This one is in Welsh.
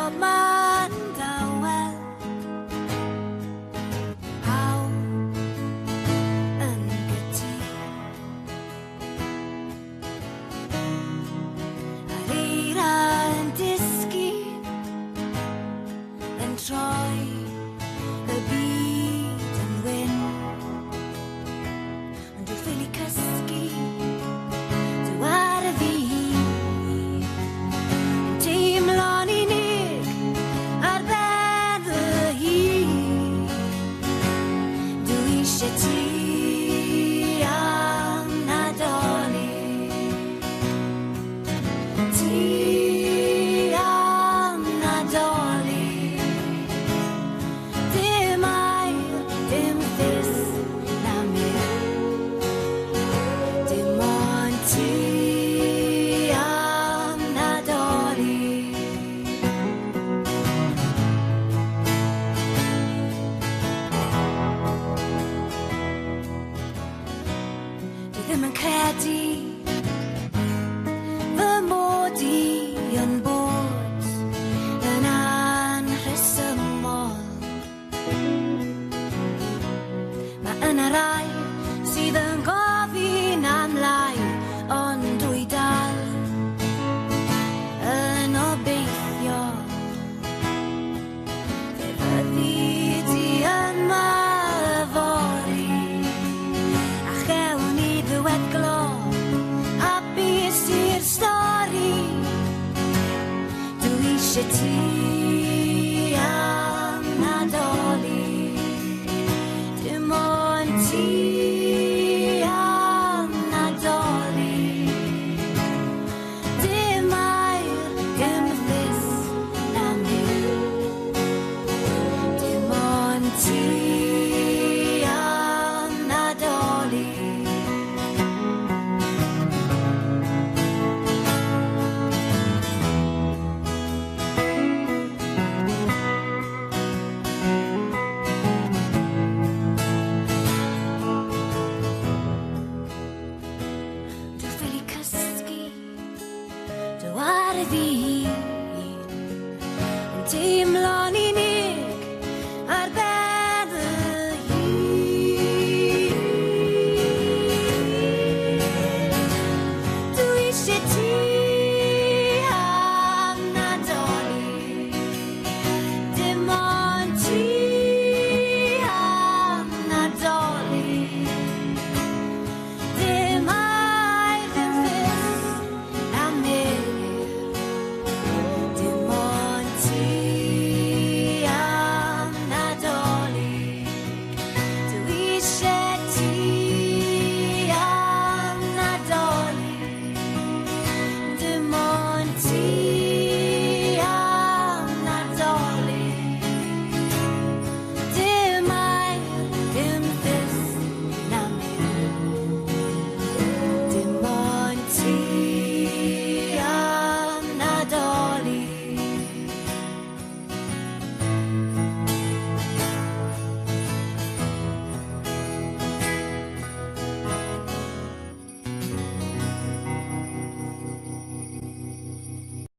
man dawel How yn gyda Ar eira yn dysgu Yn troi y byd yn wyn Ond wrth ili cysgu Dywar y fi Teimlo'n unig ar ben fy hun Dwi eisiau ti am Nadolig Ti am Nadolig Dim ail, dim ffys na mil Dim ond ti am Nadolig Dwi ddim yn credu fy mod i yn bod yn anrhesymol Mae yna rai sydd yn gofyn am lai ond dwi dal yn obeithio Fe fyddi di yma yfory A chewn ni ddywed glo A bys i'r stori Dwi eisiau ti am Nadolig Dim ond ti am Nadolig Dim ail, dim ffys na mil Dim ond ti am Nadolig Dwi ffili cysgu Dywar y fi